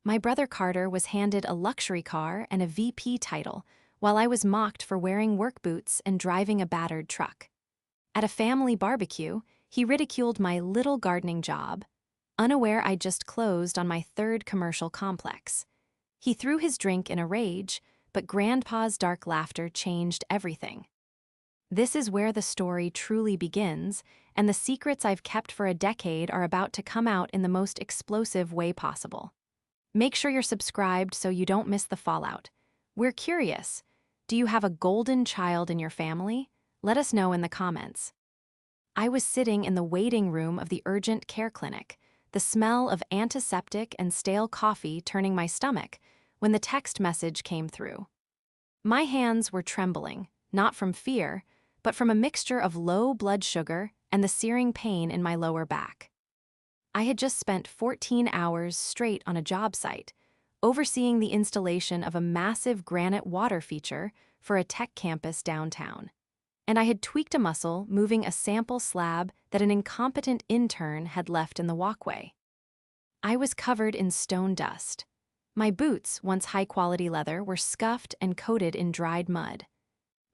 My brother Carter was handed a luxury car and a VP title, while I was mocked for wearing work boots and driving a battered truck. At a family barbecue, he ridiculed my little gardening job, unaware I'd just closed on my third commercial complex. He threw his drink in a rage, but Grandpa's dark laughter changed everything. This is where the story truly begins, and the secrets I've kept for a decade are about to come out in the most explosive way possible. Make sure you're subscribed so you don't miss the fallout. We're curious. Do you have a golden child in your family? Let us know in the comments. I was sitting in the waiting room of the urgent care clinic, the smell of antiseptic and stale coffee turning my stomach, when the text message came through. My hands were trembling, not from fear, but from a mixture of low blood sugar and the searing pain in my lower back. I had just spent 14 hours straight on a job site, overseeing the installation of a massive granite water feature for a tech campus downtown. And I had tweaked a muscle moving a sample slab that an incompetent intern had left in the walkway. I was covered in stone dust. My boots, once high-quality leather, were scuffed and coated in dried mud.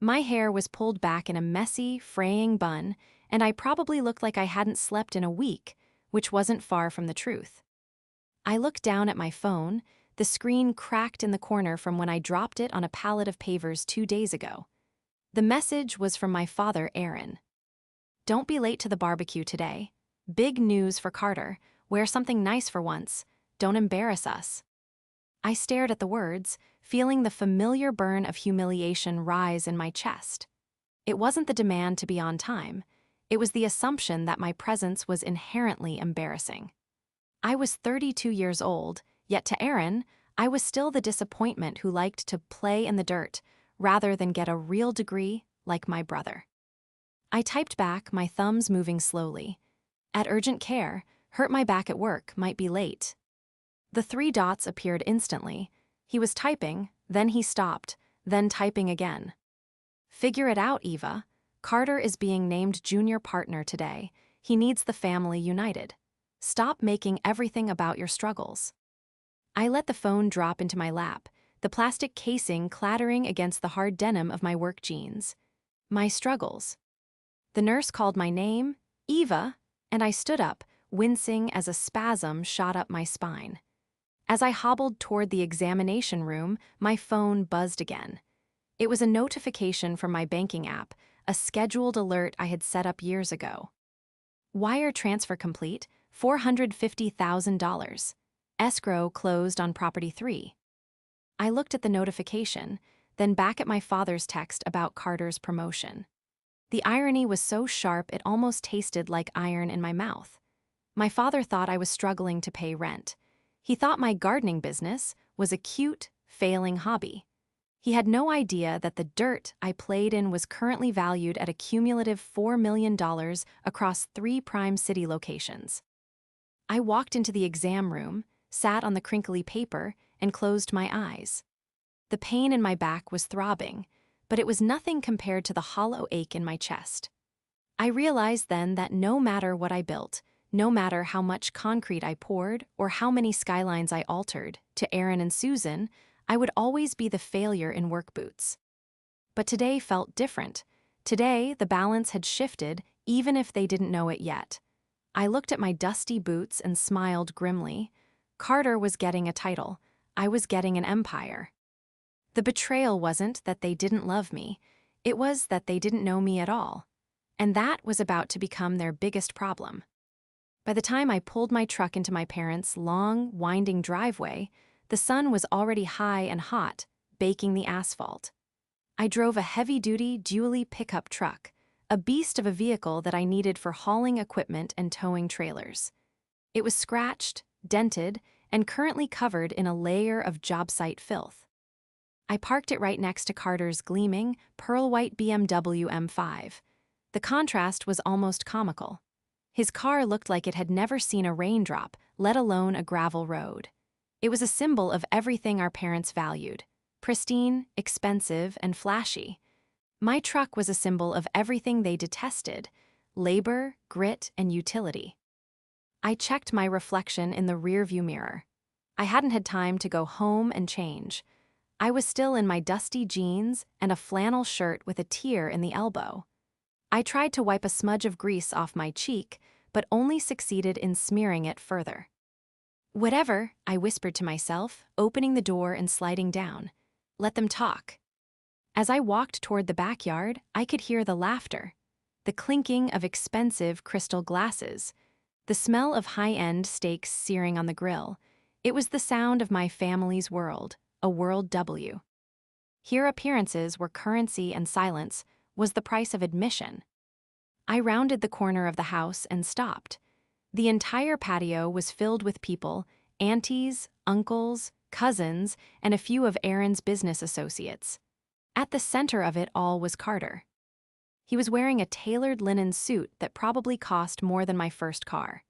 My hair was pulled back in a messy, fraying bun, and I probably looked like I hadn't slept in a week, which wasn't far from the truth. I looked down at my phone, the screen cracked in the corner from when I dropped it on a pallet of pavers 2 days ago. The message was from my father, Aaron. Don't be late to the barbecue today. Big news for Carter. Wear something nice for once. Don't embarrass us. I stared at the words, feeling the familiar burn of humiliation rise in my chest. It wasn't the demand to be on time. It was the assumption that my presence was inherently embarrassing. I was 32 years old, yet to Aaron, I was still the disappointment who liked to play in the dirt rather than get a real degree like my brother. I typed back, my thumbs moving slowly. At urgent care, hurt my back at work, might be late. The 3 dots appeared instantly. He was typing, then he stopped, then typing again. Figure it out, Eva. Carter is being named junior partner today. He needs the family united. Stop making everything about your struggles. I let the phone drop into my lap, the plastic casing clattering against the hard denim of my work jeans. My struggles. The nurse called my name, Eva, and I stood up, wincing as a spasm shot up my spine. As I hobbled toward the examination room, my phone buzzed again. It was a notification from my banking app, a scheduled alert I had set up years ago. Wire transfer complete, $450,000. Escrow closed on property 3. I looked at the notification, then back at my father's text about Carter's promotion. The irony was so sharp it almost tasted like iron in my mouth. My father thought I was struggling to pay rent. He thought my gardening business was a cute, failing hobby. He had no idea that the dirt I played in was currently valued at a cumulative $4 million across 3 prime city locations. I walked into the exam room, sat on the crinkly paper, and closed my eyes. The pain in my back was throbbing, but it was nothing compared to the hollow ache in my chest. I realized then that no matter what I built, no matter how much concrete I poured or how many skylines I altered, to Aaron and Susan, I would always be the failure in work boots. But today felt different. Today, the balance had shifted, even if they didn't know it yet. I looked at my dusty boots and smiled grimly. Carter was getting a title. I was getting an empire. The betrayal wasn't that they didn't love me. It was that they didn't know me at all. And that was about to become their biggest problem. By the time I pulled my truck into my parents' long, winding driveway, the sun was already high and hot, baking the asphalt. I drove a heavy-duty dually pickup truck, a beast of a vehicle that I needed for hauling equipment and towing trailers. It was scratched, dented, and currently covered in a layer of job site filth. I parked it right next to Carter's gleaming, pearl-white BMW M5. The contrast was almost comical. His car looked like it had never seen a raindrop, let alone a gravel road. It was a symbol of everything our parents valued: pristine, expensive, and flashy. My truck was a symbol of everything they detested: labor, grit, and utility. I checked my reflection in the rearview mirror. I hadn't had time to go home and change. I was still in my dusty jeans and a flannel shirt with a tear in the elbow. I tried to wipe a smudge of grease off my cheek, but only succeeded in smearing it further. Whatever, I whispered to myself, opening the door and sliding down. Let them talk. As I walked toward the backyard, I could hear the laughter, the clinking of expensive crystal glasses, the smell of high-end steaks searing on the grill. It was the sound of my family's world, a World W. Here appearances were currency and silence was the price of admission. I rounded the corner of the house and stopped. The entire patio was filled with people, aunties, uncles, cousins, and a few of Aaron's business associates. At the center of it all was Carter. He was wearing a tailored linen suit that probably cost more than my first car.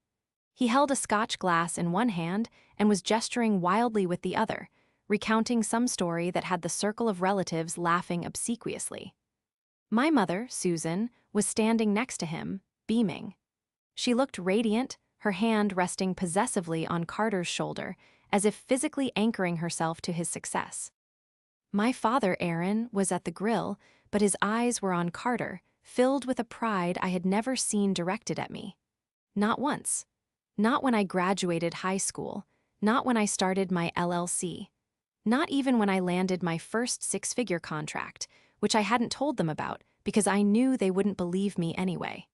He held a Scotch glass in one hand and was gesturing wildly with the other, recounting some story that had the circle of relatives laughing obsequiously. My mother, Susan, was standing next to him, beaming. She looked radiant, her hand resting possessively on Carter's shoulder, as if physically anchoring herself to his success. My father, Aaron, was at the grill, but his eyes were on Carter, filled with a pride I had never seen directed at me. Not once. Not when I graduated high school, not when I started my LLC, not even when I landed my first six-figure contract, which I hadn't told them about because I knew they wouldn't believe me anyway.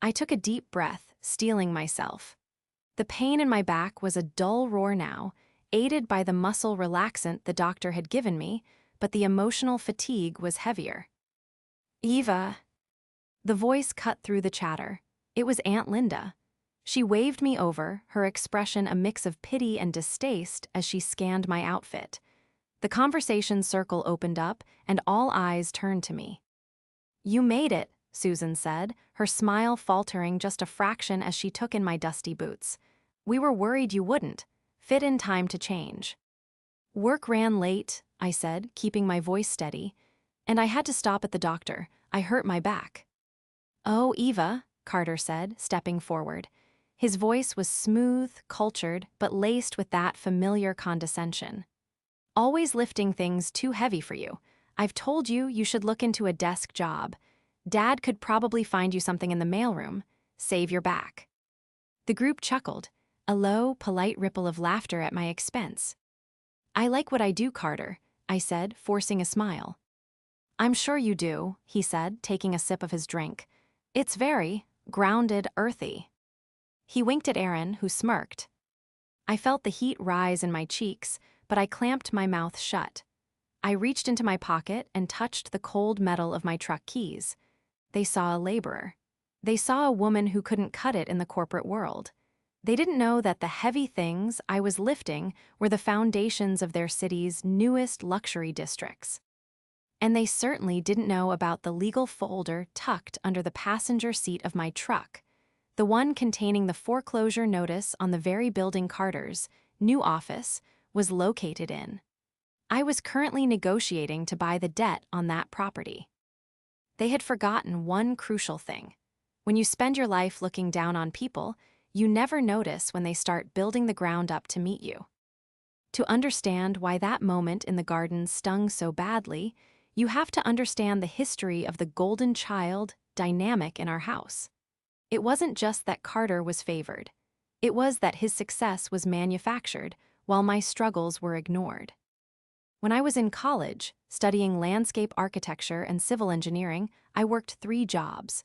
I took a deep breath, steeling myself. The pain in my back was a dull roar now, aided by the muscle relaxant the doctor had given me, but the emotional fatigue was heavier. Eva. The voice cut through the chatter. It was Aunt Linda. She waved me over, her expression a mix of pity and distaste as she scanned my outfit. The conversation circle opened up, and all eyes turned to me. "You made it," Susan said, her smile faltering just a fraction as she took in my dusty boots. "We were worried you wouldn't fit in time to change." "Work ran late," I said, keeping my voice steady, "and I had to stop at the doctor. I hurt my back." "Oh, Eva," Carter said, stepping forward. His voice was smooth, cultured, but laced with that familiar condescension. "Always lifting things too heavy for you. I've told you you should look into a desk job. Dad could probably find you something in the mailroom. Save your back." The group chuckled, a low, polite ripple of laughter at my expense. "I like what I do, Carter," I said, forcing a smile. "I'm sure you do," he said, taking a sip of his drink. "It's very grounded, earthy." He winked at Aaron, who smirked. I felt the heat rise in my cheeks, but I clamped my mouth shut. I reached into my pocket and touched the cold metal of my truck keys. They saw a laborer. They saw a woman who couldn't cut it in the corporate world. They didn't know that the heavy things I was lifting were the foundations of their city's newest luxury districts. And they certainly didn't know about the legal folder tucked under the passenger seat of my truck, the one containing the foreclosure notice on the very building Carter's new office was located in. I was currently negotiating to buy the debt on that property. They had forgotten one crucial thing. When you spend your life looking down on people, you never notice when they start building the ground up to meet you. To understand why that moment in the garden stung so badly, you have to understand the history of the golden child dynamic in our house. It wasn't just that Carter was favored. It was that his success was manufactured while my struggles were ignored. When I was in college, studying landscape architecture and civil engineering, I worked 3 jobs.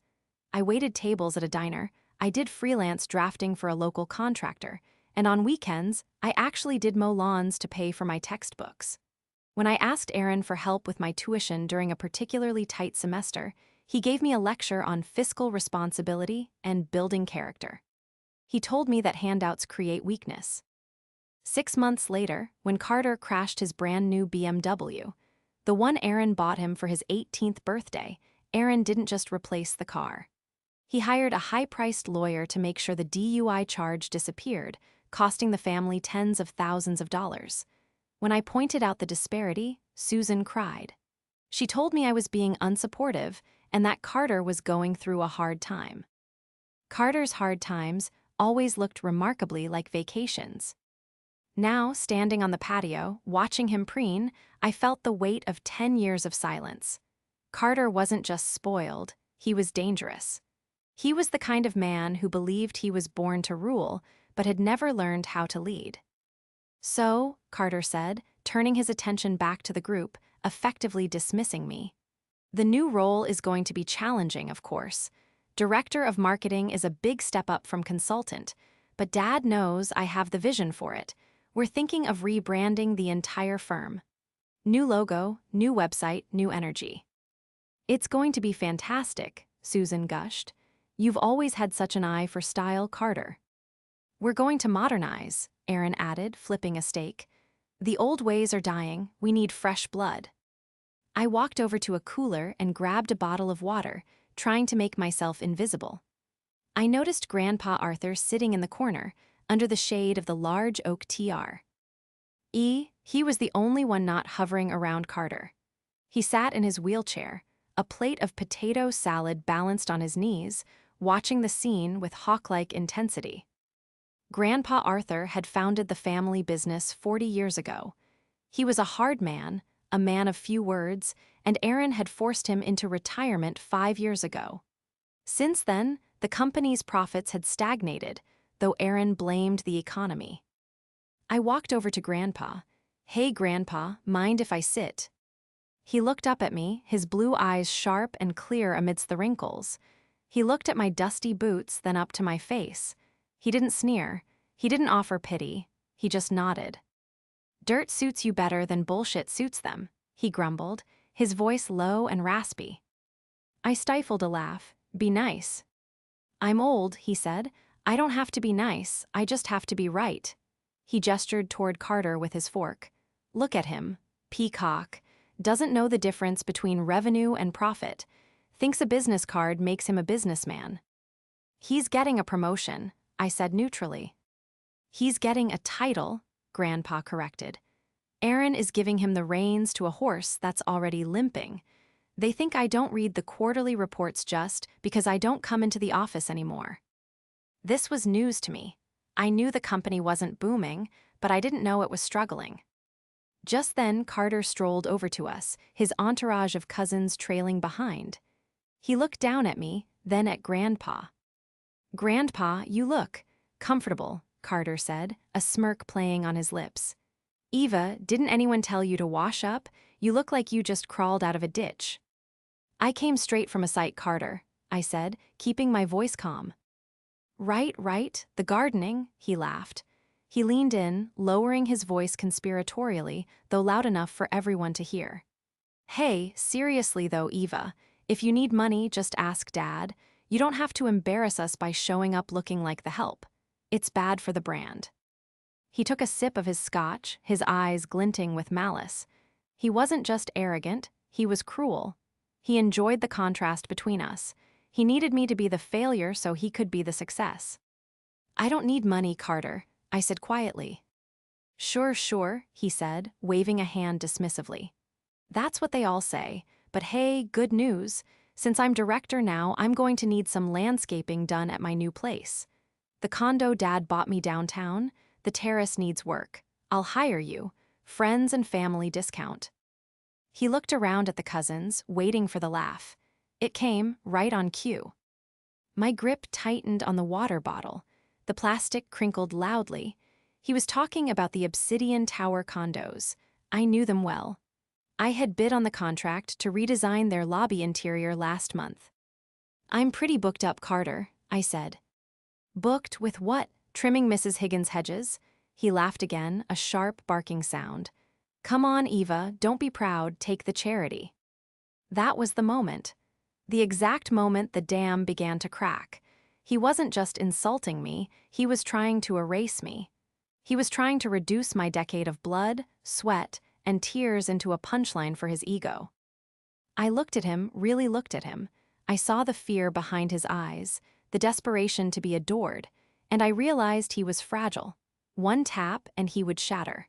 I waited tables at a diner, I did freelance drafting for a local contractor, and on weekends, I actually did mow lawns to pay for my textbooks. When I asked Aaron for help with my tuition during a particularly tight semester, he gave me a lecture on fiscal responsibility and building character. He told me that handouts create weakness. 6 months later, when Carter crashed his brand new BMW, the one Aaron bought him for his 18th birthday, Aaron didn't just replace the car. He hired a high-priced lawyer to make sure the DUI charge disappeared, costing the family tens of thousands of dollars. When I pointed out the disparity, Susan cried. She told me I was being unsupportive and that Carter was going through a hard time. Carter's hard times always looked remarkably like vacations. Now, standing on the patio, watching him preen, I felt the weight of 10 years of silence. Carter wasn't just spoiled, he was dangerous. He was the kind of man who believed he was born to rule, but had never learned how to lead. So, Carter said, turning his attention back to the group, effectively dismissing me. The new role is going to be challenging, of course. Director of marketing is a big step up from consultant, but Dad knows I have the vision for it. We're thinking of rebranding the entire firm. New logo, new website, new energy. It's going to be fantastic, Susan gushed. You've always had such an eye for style, Carter. We're going to modernize, Aaron added, flipping a steak. The old ways are dying, we need fresh blood. I walked over to a cooler and grabbed a bottle of water, trying to make myself invisible. I noticed Grandpa Arthur sitting in the corner, under the shade of the large oak TR. He was the only one not hovering around Carter. He sat in his wheelchair, a plate of potato salad balanced on his knees, watching the scene with hawk-like intensity. Grandpa Arthur had founded the family business 40 years ago. He was a hard man, a man of few words, and Aaron had forced him into retirement 5 years ago. Since then, the company's profits had stagnated, though Aaron blamed the economy. I walked over to Grandpa. Hey, Grandpa, mind if I sit? He looked up at me, his blue eyes sharp and clear amidst the wrinkles. He looked at my dusty boots, then up to my face. He didn't sneer. He didn't offer pity. He just nodded. Dirt suits you better than bullshit suits them, he grumbled, his voice low and raspy. I stifled a laugh. Be nice. I'm old, he said. I don't have to be nice, I just have to be right. He gestured toward Carter with his fork. Look at him. Peacock. Doesn't know the difference between revenue and profit. Thinks a business card makes him a businessman. He's getting a promotion, I said neutrally. He's getting a title, Grandpa corrected. Aaron is giving him the reins to a horse that's already limping. They think I don't read the quarterly reports just because I don't come into the office anymore. This was news to me. I knew the company wasn't booming, but I didn't know it was struggling. Just then, Carter strolled over to us, his entourage of cousins trailing behind. He looked down at me, then at Grandpa. Grandpa, you look comfortable, Carter said, a smirk playing on his lips. Eva, didn't anyone tell you to wash up? You look like you just crawled out of a ditch. I came straight from a site, Carter, I said, keeping my voice calm. Right, the gardening, he laughed. He leaned in, lowering his voice conspiratorially, though loud enough for everyone to hear. Hey, seriously though, Eva, if you need money, just ask Dad. You don't have to embarrass us by showing up looking like the help. It's bad for the brand. He took a sip of his scotch, his eyes glinting with malice. He wasn't just arrogant, he was cruel. He enjoyed the contrast between us. He needed me to be the failure so he could be the success. I don't need money, Carter, I said quietly. Sure, he said, waving a hand dismissively. That's what they all say, but hey, good news. Since I'm director now, I'm going to need some landscaping done at my new place. The condo Dad bought me downtown, the terrace needs work. I'll hire you. Friends and family discount. He looked around at the cousins, waiting for the laugh. It came right on cue. My grip tightened on the water bottle. The plastic crinkled loudly. He was talking about the Obsidian Tower condos. I knew them well. I had bid on the contract to redesign their lobby interior last month. I'm pretty booked up, Carter, I said. Booked with what? Trimming Mrs. Higgins' hedges? He laughed again, a sharp, barking sound. Come on, Eva, don't be proud, take the charity. That was the moment. The exact moment the dam began to crack. He wasn't just insulting me, he was trying to erase me. He was trying to reduce my decade of blood, sweat, and tears into a punchline for his ego. I looked at him, really looked at him. I saw the fear behind his eyes, the desperation to be adored, and I realized he was fragile. One tap and he would shatter.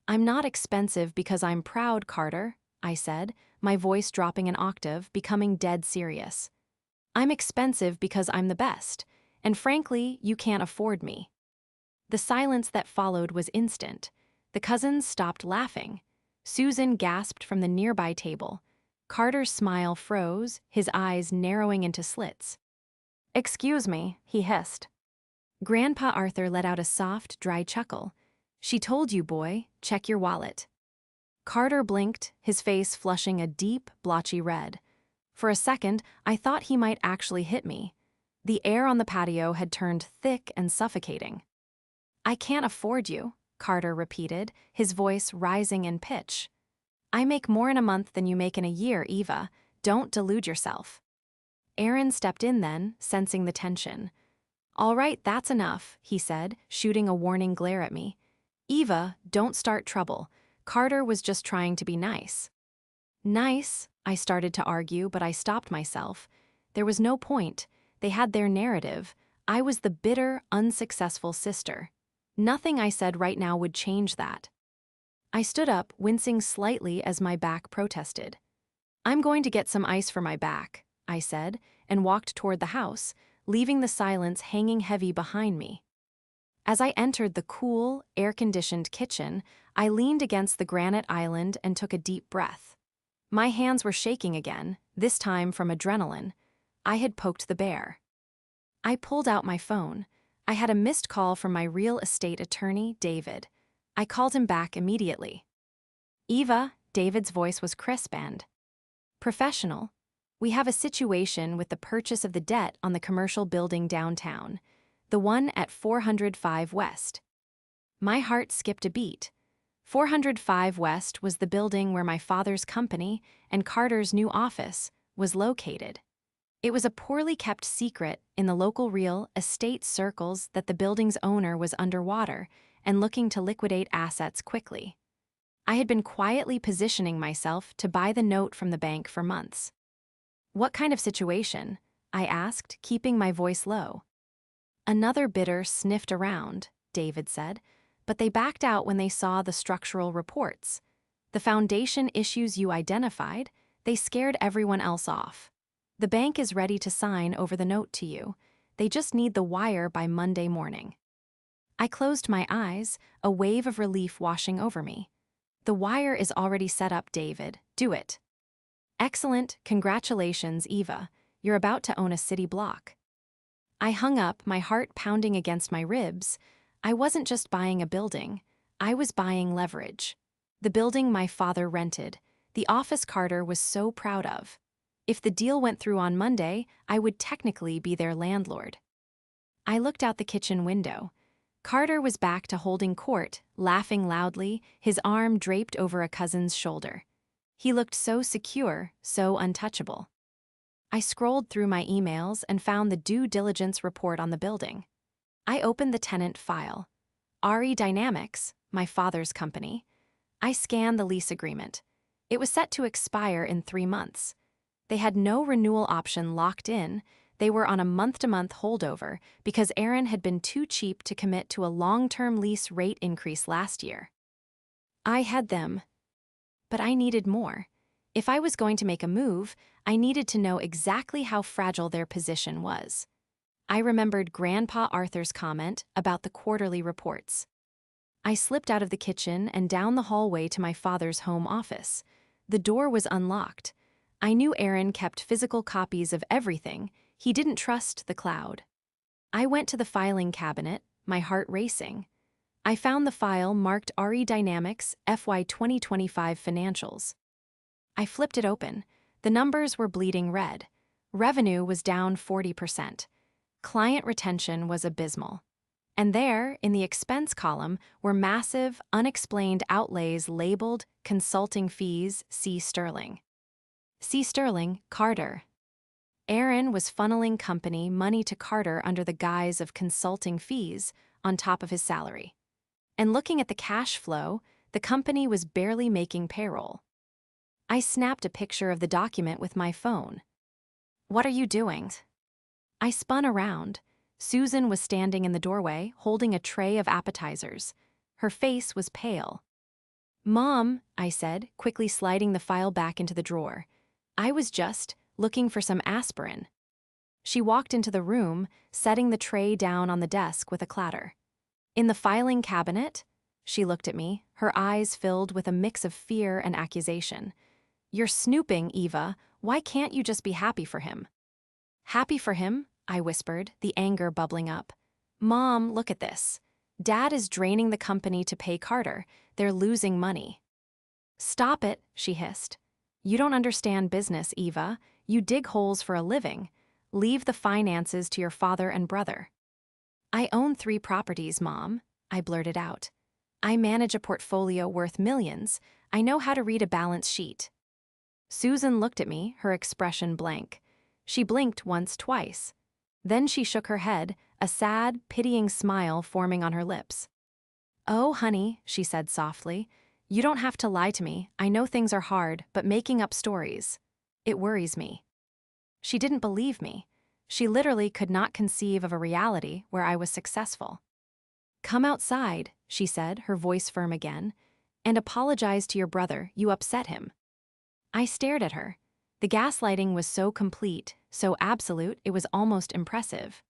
I'm not expensive because I'm proud, Carter, I said, my voice dropping an octave, becoming dead serious. I'm expensive because I'm the best, and frankly, you can't afford me. The silence that followed was instant. The cousins stopped laughing. Susan gasped from the nearby table. Carter's smile froze, his eyes narrowing into slits. "Excuse me," he hissed. Grandpa Arthur let out a soft, dry chuckle. "She told you, boy, check your wallet." Carter blinked, his face flushing a deep, blotchy red. For a second, I thought he might actually hit me. The air on the patio had turned thick and suffocating. "I can't afford you," Carter repeated, his voice rising in pitch. "I make more in a month than you make in a year, Eva. Don't delude yourself." Aaron stepped in then, sensing the tension. "All right, that's enough," he said, shooting a warning glare at me. "Eva, don't start trouble. Carter was just trying to be nice." "Nice?" I started to argue, but I stopped myself. There was no point. They had their narrative. I was the bitter, unsuccessful sister. Nothing I said right now would change that. I stood up, wincing slightly as my back protested. "I'm going to get some ice for my back," I said, and walked toward the house, leaving the silence hanging heavy behind me. As I entered the cool, air-conditioned kitchen, I leaned against the granite island and took a deep breath. My hands were shaking again, this time from adrenaline. I had poked the bear. I pulled out my phone. I had a missed call from my real estate attorney, David. I called him back immediately. "Eva," David's voice was crisp and professional. "We have a situation with the purchase of the debt on the commercial building downtown, the one at 405 West." My heart skipped a beat. 405 West was the building where my father's company and Carter's new office was located. It was a poorly kept secret in the local real estate circles that the building's owner was underwater and looking to liquidate assets quickly. I had been quietly positioning myself to buy the note from the bank for months. "What kind of situation?" I asked, keeping my voice low. "Another bidder sniffed around," David said, "but they backed out when they saw the structural reports. The foundation issues you identified, they scared everyone else off. The bank is ready to sign over the note to you. They just need the wire by Monday morning." I closed my eyes, a wave of relief washing over me. "The wire is already set up, David. Do it." "Excellent. Congratulations, Eva. You're about to own a city block." I hung up, my heart pounding against my ribs. I wasn't just buying a building. I was buying leverage. The building my father rented, the office Carter was so proud of. If the deal went through on Monday, I would technically be their landlord. I looked out the kitchen window. Carter was back to holding court, laughing loudly, his arm draped over a cousin's shoulder. He looked so secure, so untouchable. I scrolled through my emails and found the due diligence report on the building. I opened the tenant file. RE Dynamics, my father's company. I scanned the lease agreement. It was set to expire in 3 months. They had no renewal option locked in. They were on a month-to-month holdover because Aaron had been too cheap to commit to a long-term lease rate increase last year. I had them, but I needed more. If I was going to make a move, I needed to know exactly how fragile their position was. I remembered Grandpa Arthur's comment about the quarterly reports. I slipped out of the kitchen and down the hallway to my father's home office. The door was unlocked. I knew Aaron kept physical copies of everything. He didn't trust the cloud. I went to the filing cabinet, my heart racing. I found the file marked RE Dynamics FY 2025 financials. I flipped it open. The numbers were bleeding red. Revenue was down 40%. Client retention was abysmal. And there, in the expense column, were massive, unexplained outlays labeled consulting fees C. Sterling. C. Sterling, Carter. Aaron was funneling company money to Carter under the guise of consulting fees on top of his salary. And looking at the cash flow, the company was barely making payroll. I snapped a picture of the document with my phone. "What are you doing?" I spun around. Susan was standing in the doorway, holding a tray of appetizers. Her face was pale. "Mom," I said, quickly sliding the file back into the drawer. "I was just looking for some aspirin." She walked into the room, setting the tray down on the desk with a clatter. In the filing cabinet? She looked at me, her eyes filled with a mix of fear and accusation. You're snooping, Eva. Why can't you just be happy for him? Happy for him? I whispered, the anger bubbling up. Mom, look at this. Dad is draining the company to pay Carter. They're losing money. Stop it, she hissed. You don't understand business, Eva. You dig holes for a living. Leave the finances to your father and brother. I own 3 properties, Mom, I blurted out. I manage a portfolio worth millions. I know how to read a balance sheet. Susan looked at me, her expression blank. She blinked once, twice. Then she shook her head, a sad, pitying smile forming on her lips. Oh, honey, she said softly. You don't have to lie to me. I know things are hard, but making up stories. It worries me. She didn't believe me. She literally could not conceive of a reality where I was successful. Come outside, she said, her voice firm again, and apologize to your brother. You upset him. I stared at her. The gaslighting was so complete, so absolute, it was almost impressive.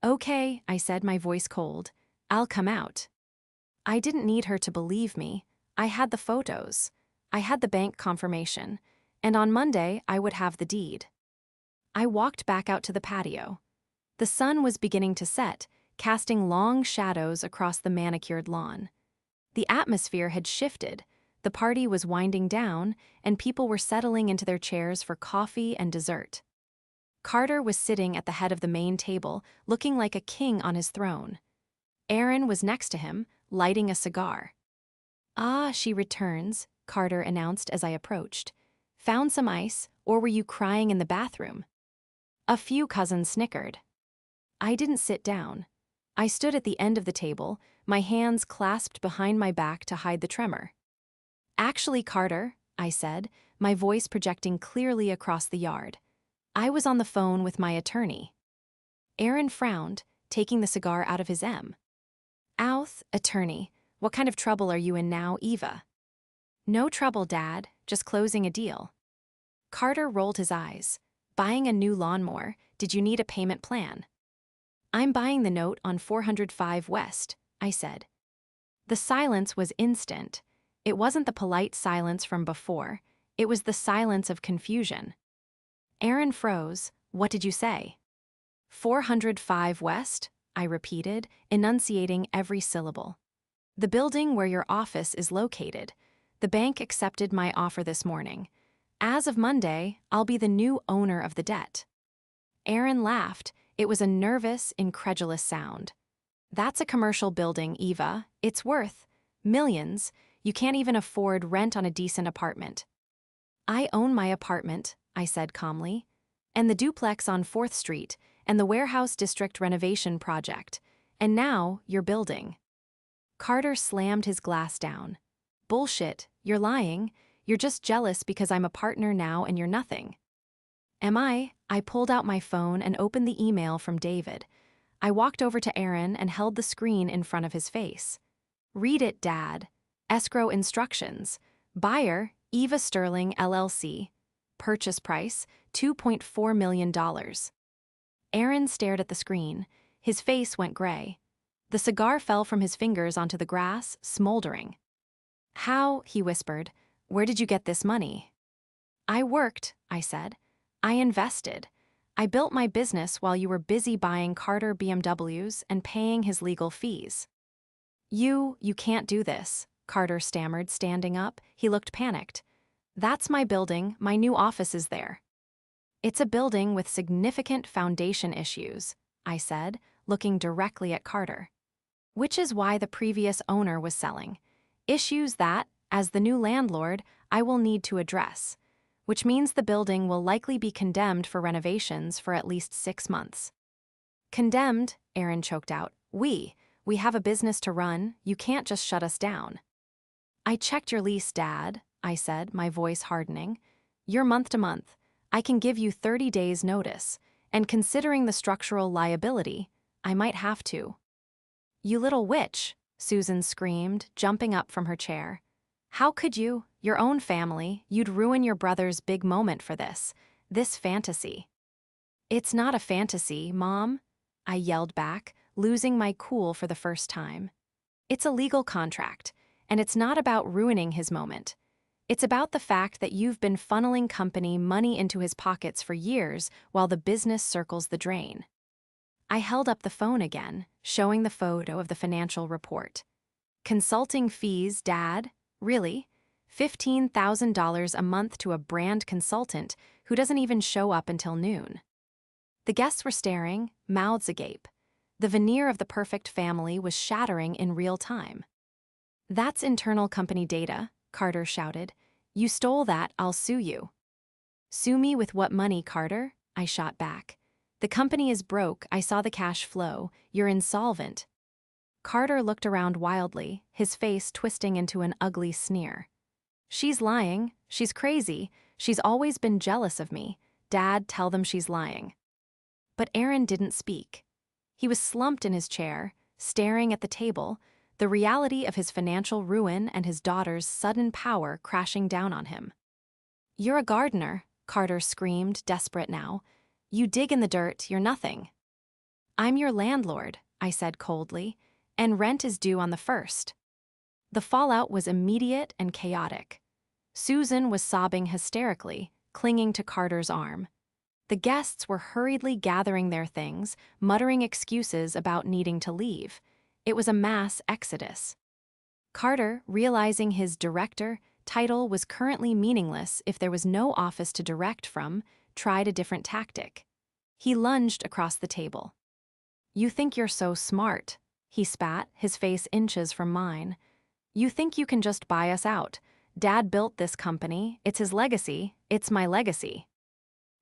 Okay, I said, my voice cold. I'll come out. I didn't need her to believe me. I had the photos. I had the bank confirmation. And on Monday, I would have the deed. I walked back out to the patio. The sun was beginning to set, casting long shadows across the manicured lawn. The atmosphere had shifted. The party was winding down, and people were settling into their chairs for coffee and dessert. Carter was sitting at the head of the main table, looking like a king on his throne. Aaron was next to him, lighting a cigar. Ah, she returns, Carter announced as I approached. Found some ice, or were you crying in the bathroom? A few cousins snickered. I didn't sit down. I stood at the end of the table, my hands clasped behind my back to hide the tremor. Actually, Carter, I said, my voice projecting clearly across the yard. I was on the phone with my attorney. Aaron frowned, taking the cigar out of his M. Outh, attorney, what kind of trouble are you in now, Eva? No trouble, Dad, just closing a deal. Carter rolled his eyes. Buying a new lawnmower, did you need a payment plan? I'm buying the note on 405 West, I said. The silence was instant. It wasn't the polite silence from before. It was the silence of confusion. Aaron froze. What did you say? 405 West, I repeated, enunciating every syllable. The building where your office is located. The bank accepted my offer this morning. As of Monday, I'll be the new owner of the debt. Aaron laughed. It was a nervous, incredulous sound. That's a commercial building, Eva. It's worth millions. You can't even afford rent on a decent apartment. I own my apartment, I said calmly, and the duplex on 4th Street, and the warehouse district renovation project, and now you're building. Carter slammed his glass down. Bullshit, you're lying. You're just jealous because I'm a partner now and you're nothing. Am I? I pulled out my phone and opened the email from David. I walked over to Aaron and held the screen in front of his face. Read it, Dad. Escrow instructions. Buyer, Eva Sterling, LLC. Purchase price, $2.4 million. Aaron stared at the screen. His face went gray. The cigar fell from his fingers onto the grass, smoldering. How, he whispered, where did you get this money? I worked, I said. I invested. I built my business while you were busy buying Carter BMWs and paying his legal fees. You can't do this, Carter stammered, standing up. He looked panicked. That's my building, my new office is there. It's a building with significant foundation issues, I said, looking directly at Carter. Which is why the previous owner was selling. Issues that, as the new landlord, I will need to address. Which means the building will likely be condemned for renovations for at least 6 months. Condemned, Aaron choked out. We have a business to run, you can't just shut us down. I checked your lease, Dad, I said, my voice hardening. You're month to month. I can give you 30 days notice, and considering the structural liability, I might have to. You little witch, Susan screamed, jumping up from her chair. How could you? Your own family, you'd ruin your brother's big moment for this fantasy. It's not a fantasy, Mom, I yelled back, losing my cool for the first time. It's a legal contract, and it's not about ruining his moment. It's about the fact that you've been funneling company money into his pockets for years while the business circles the drain. I held up the phone again, showing the photo of the financial report. Consulting fees, Dad? Really? $15,000 a month to a brand consultant who doesn't even show up until noon. The guests were staring, mouths agape. The veneer of the perfect family was shattering in real time. "That's internal company data," Carter shouted. "You stole that, I'll sue you." "Sue me with what money, Carter?" I shot back. "The company is broke, I saw the cash flow. You're insolvent." Carter looked around wildly, his face twisting into an ugly sneer. "She's lying. She's crazy. She's always been jealous of me. Dad, tell them she's lying." But Aaron didn't speak. He was slumped in his chair, staring at the table, the reality of his financial ruin and his daughter's sudden power crashing down on him. "You're a gardener," Carter screamed, desperate now. "You dig in the dirt, you're nothing." "I'm your landlord," I said coldly, "and rent is due on the 1st. The fallout was immediate and chaotic. Susan was sobbing hysterically, clinging to Carter's arm. The guests were hurriedly gathering their things, muttering excuses about needing to leave. It was a mass exodus. Carter, realizing his director title was currently meaningless if there was no office to direct from, tried a different tactic. He lunged across the table. "You think you're so smart," he spat, his face inches from mine. "You think you can just buy us out. Dad built this company, it's his legacy, it's my legacy."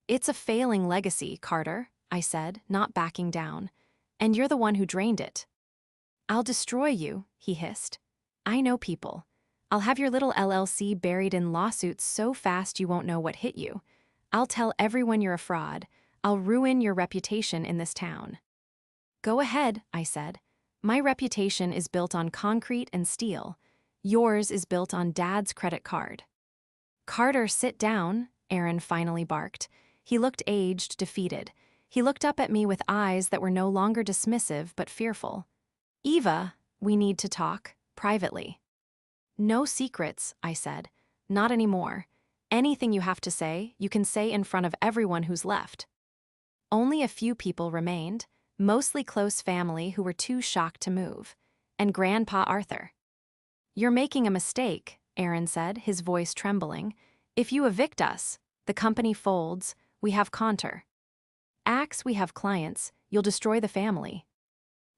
"It's a failing legacy, Carter," I said, not backing down. "And you're the one who drained it." "I'll destroy you," he hissed. "I know people. I'll have your little LLC buried in lawsuits so fast you won't know what hit you. I'll tell everyone you're a fraud. I'll ruin your reputation in this town." "Go ahead," I said. "My reputation is built on concrete and steel. Yours is built on Dad's credit card." "Carter, sit down," Aaron finally barked. He looked aged, defeated. He looked up at me with eyes that were no longer dismissive but fearful. "Eva, we need to talk, privately." "No secrets," I said. "Not anymore. Anything you have to say, you can say in front of everyone who's left." Only a few people remained, mostly close family who were too shocked to move, and Grandpa Arthur. "You're making a mistake," Aaron said, his voice trembling. "If you evict us, the company folds, we have Conter. Axe, we have clients, you'll destroy the family."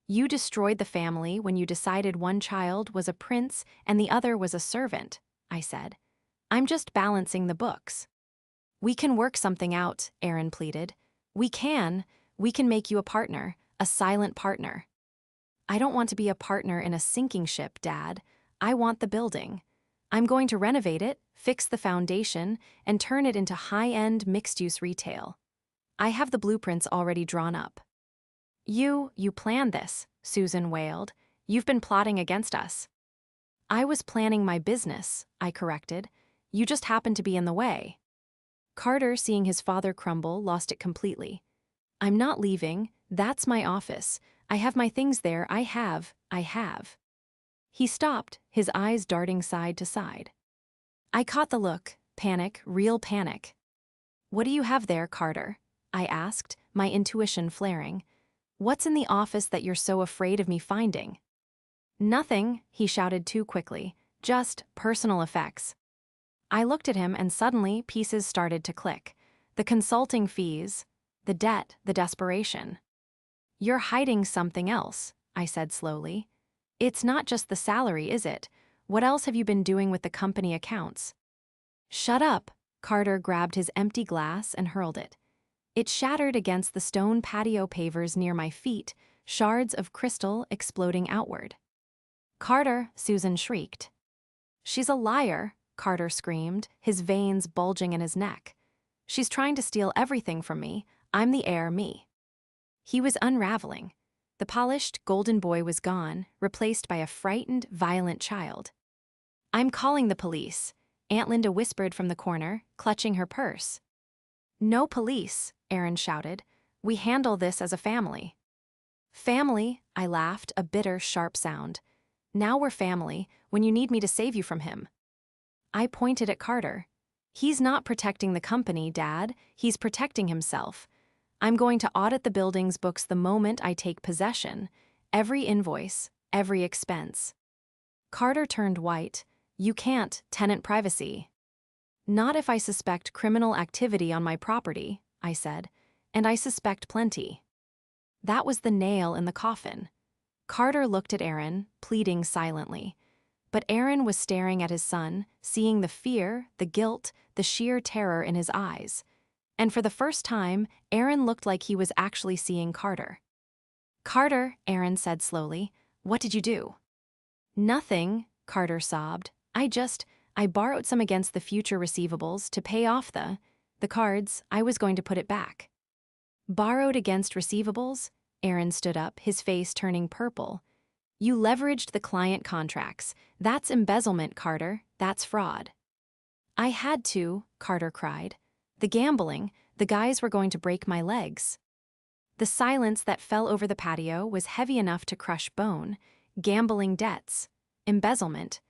"You destroyed the family when you decided one child was a prince and the other was a servant," I said. "I'm just balancing the books." "We can work something out," Aaron pleaded. We can make you a partner, a silent partner." "I don't want to be a partner in a sinking ship, Dad. I want the building. I'm going to renovate it, fix the foundation, and turn it into high-end mixed-use retail. I have the blueprints already drawn up." You planned this," Susan wailed. "You've been plotting against us." "I was planning my business," I corrected. "You just happened to be in the way." Carter, seeing his father crumble, lost it completely. "I'm not leaving. That's my office. I have my things there. I have. He stopped, his eyes darting side to side. I caught the look, panic, real panic. "What do you have there, Carter?" I asked, my intuition flaring. "What's in the office that you're so afraid of me finding?" "Nothing," he shouted too quickly. "Just personal effects." I looked at him and suddenly pieces started to click. The consulting fees, the debt, the desperation. "You're hiding something else," I said slowly. "It's not just the salary, is it? What else have you been doing with the company accounts?" "Shut up." Carter grabbed his empty glass and hurled it. It shattered against the stone patio pavers near my feet, shards of crystal exploding outward. "Carter," Susan shrieked. "She's a liar," Carter screamed, his veins bulging in his neck. "She's trying to steal everything from me. I'm the heir, me." He was unraveling. The polished, golden boy was gone, replaced by a frightened, violent child. "I'm calling the police," Aunt Linda whispered from the corner, clutching her purse. "No police," Aaron shouted. "We handle this as a family." Family, I laughed, a bitter, sharp sound. Now we're family, when you need me to save you from him. I pointed at Carter. He's not protecting the company, Dad. He's protecting himself. I'm going to audit the building's books the moment I take possession. Every invoice, every expense. Carter turned white. You can't, tenant privacy. Not if I suspect criminal activity on my property, I said, and I suspect plenty. That was the nail in the coffin. Carter looked at Aaron, pleading silently. But Aaron was staring at his son, seeing the fear, the guilt, the sheer terror in his eyes. And for the first time, Aaron looked like he was actually seeing Carter. Carter, Aaron said slowly, what did you do? Nothing, Carter sobbed. I borrowed some against the future receivables to pay off the cards. I was going to put it back. Borrowed against receivables? Aaron stood up, his face turning purple. You leveraged the client contracts. That's embezzlement, Carter. That's fraud. I had to, Carter cried. The gambling, the guys were going to break my legs. The silence that fell over the patio was heavy enough to crush bone. Gambling debts. Embezzlement.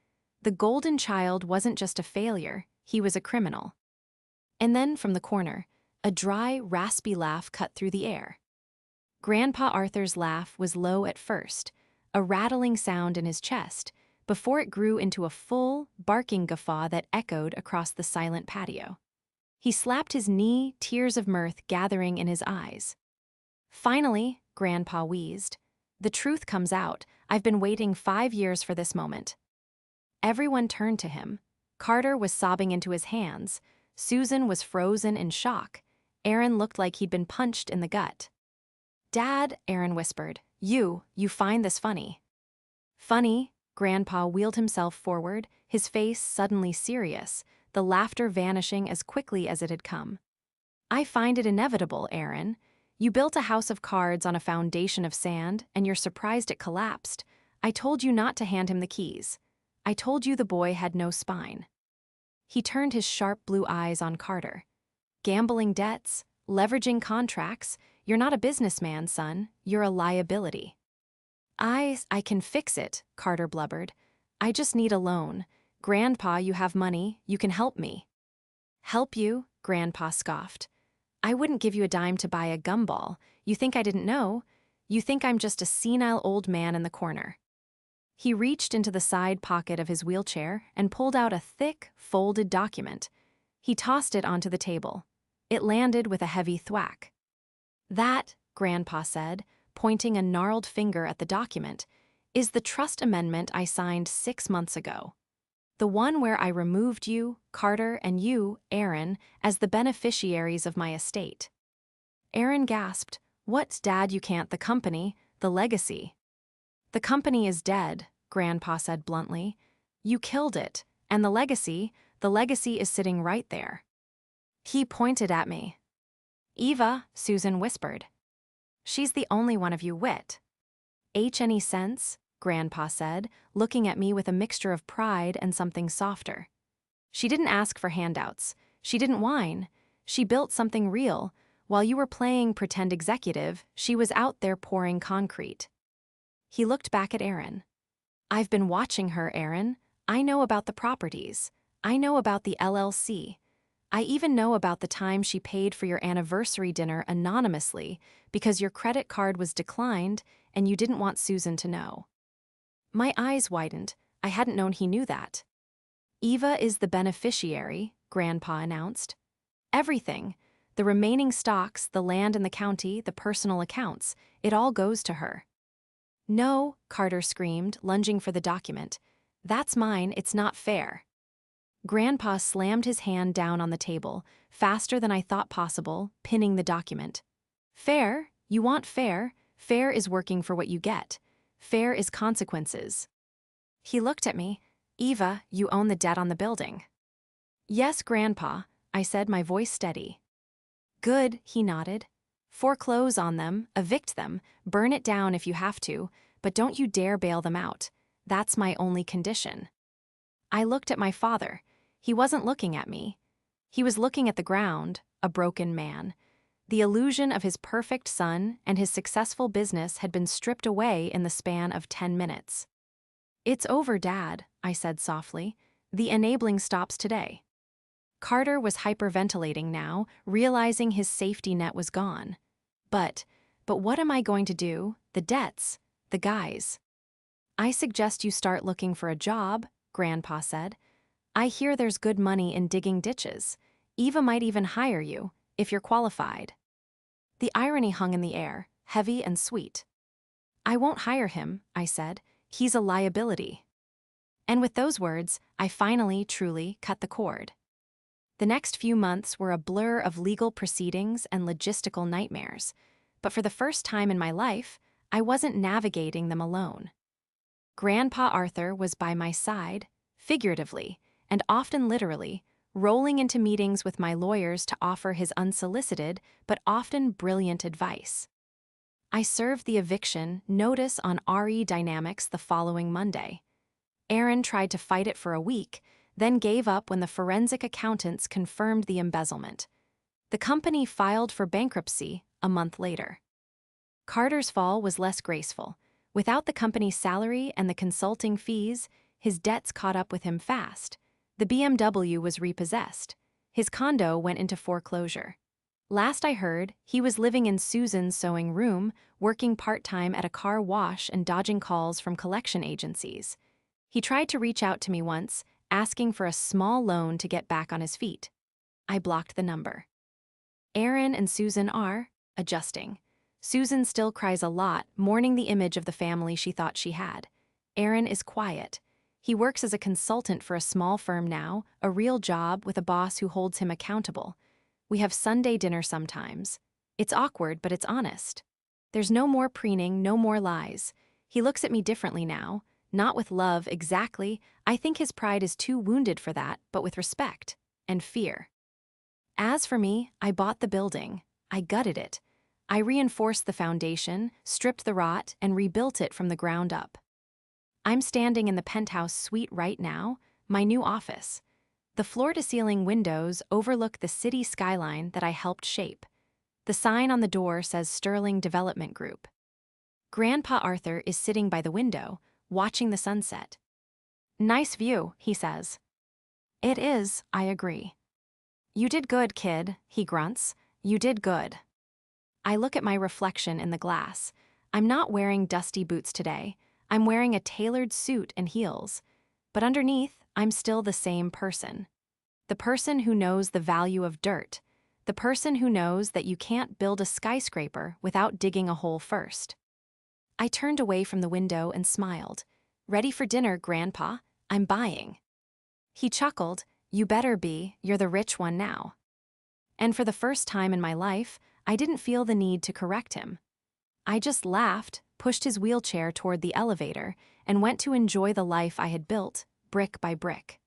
The golden child wasn't just a failure, he was a criminal. And then, from the corner, a dry, raspy laugh cut through the air. Grandpa Arthur's laugh was low at first, a rattling sound in his chest, before it grew into a full, barking guffaw that echoed across the silent patio. He slapped his knee, tears of mirth gathering in his eyes. Finally, Grandpa wheezed. The truth comes out. I've been waiting 5 years for this moment. Everyone turned to him. Carter was sobbing into his hands. Susan was frozen in shock. Aaron looked like he'd been punched in the gut. Dad, Aaron whispered, you find this funny. Funny, Grandpa wheeled himself forward, his face suddenly serious, the laughter vanishing as quickly as it had come. I find it inevitable, Aaron. You built a house of cards on a foundation of sand, and you're surprised it collapsed. I told you not to hand him the keys. I told you the boy had no spine. He turned his sharp blue eyes on Carter. Gambling debts, leveraging contracts, you're not a businessman, son, you're a liability. I can fix it, Carter blubbered. I just need a loan. Grandpa, you have money, you can help me. Help you? Grandpa scoffed. I wouldn't give you a dime to buy a gumball. You think I didn't know? You think I'm just a senile old man in the corner. He reached into the side pocket of his wheelchair and pulled out a thick, folded document. He tossed it onto the table. It landed with a heavy thwack. That, Grandpa said, pointing a gnarled finger at the document, is the trust amendment I signed 6 months ago. The one where I removed you, Carter, and you, Aaron, as the beneficiaries of my estate. Aaron gasped, What's Dad, you can't, the company, the legacy. The company is dead, Grandpa said bluntly. You killed it, and the legacy is sitting right there. He pointed at me. Eva, Susan whispered. She's the only one of you wit. Any sense? Grandpa said, looking at me with a mixture of pride and something softer. She didn't ask for handouts. She didn't whine. She built something real. While you were playing pretend executive, she was out there pouring concrete. He looked back at Aaron. I've been watching her, Aaron. I know about the properties. I know about the LLC. I even know about the time she paid for your anniversary dinner anonymously because your credit card was declined and you didn't want Susan to know. My eyes widened. I hadn't known he knew that. Eva is the beneficiary, Grandpa announced. Everything. The remaining stocks, the land in the county, the personal accounts, it all goes to her. No, Carter screamed, lunging for the document. That's mine, it's not fair. Grandpa slammed his hand down on the table, faster than I thought possible, pinning the document. Fair? You want fair? Fair is working for what you get. Fair is consequences. He looked at me. Eva, you own the debt on the building. Yes, Grandpa, I said, my voice steady. Good, he nodded. Foreclose on them, evict them, burn it down if you have to, but don't you dare bail them out. That's my only condition. I looked at my father. He wasn't looking at me. He was looking at the ground, a broken man. The illusion of his perfect son and his successful business had been stripped away in the span of 10 minutes. "It's over, Dad," I said softly. "The enabling stops today." Carter was hyperventilating now, realizing his safety net was gone. But what am I going to do? The debts, the guys. "I suggest you start looking for a job," Grandpa said. "I hear there's good money in digging ditches. Eva might even hire you, if you're qualified." The irony hung in the air, heavy and sweet. "I won't hire him," I said. "He's a liability." And with those words, I finally, truly cut the cord. The next few months were a blur of legal proceedings and logistical nightmares, but for the first time in my life, I wasn't navigating them alone. Grandpa Arthur was by my side, figuratively, and often literally, rolling into meetings with my lawyers to offer his unsolicited but often brilliant advice. I served the eviction notice on RE Dynamics the following Monday. Aaron tried to fight it for a week, then gave up when the forensic accountants confirmed the embezzlement. The company filed for bankruptcy a month later. Carter's fall was less graceful. Without the company's salary and the consulting fees, his debts caught up with him fast. The BMW was repossessed. His condo went into foreclosure. Last I heard, he was living in Susan's sewing room, working part-time at a car wash and dodging calls from collection agencies. He tried to reach out to me once, asking for a small loan to get back on his feet. I blocked the number. Aaron and Susan are adjusting. Susan still cries a lot, mourning the image of the family she thought she had. Aaron is quiet. He works as a consultant for a small firm now, a real job with a boss who holds him accountable. We have Sunday dinner sometimes. It's awkward, but it's honest. There's no more preening, no more lies. He looks at me differently now, not with love exactly. I think his pride is too wounded for that, but with respect and fear. As for me, I bought the building. I gutted it. I reinforced the foundation, stripped the rot, and rebuilt it from the ground up. I'm standing in the penthouse suite right now, my new office. The floor-to-ceiling windows overlook the city skyline that I helped shape. The sign on the door says Sterling Development Group. Grandpa Arthur is sitting by the window, watching the sunset. "Nice view," he says. "It is," I agree. "You did good, kid," he grunts. "You did good." I look at my reflection in the glass. I'm not wearing dusty boots today. I'm wearing a tailored suit and heels. But underneath, I'm still the same person. The person who knows the value of dirt. The person who knows that you can't build a skyscraper without digging a hole first. I turned away from the window and smiled. "Ready for dinner, Grandpa? I'm buying." He chuckled. "You better be, you're the rich one now." And for the first time in my life, I didn't feel the need to correct him. I just laughed, pushed his wheelchair toward the elevator, and went to enjoy the life I had built, brick by brick.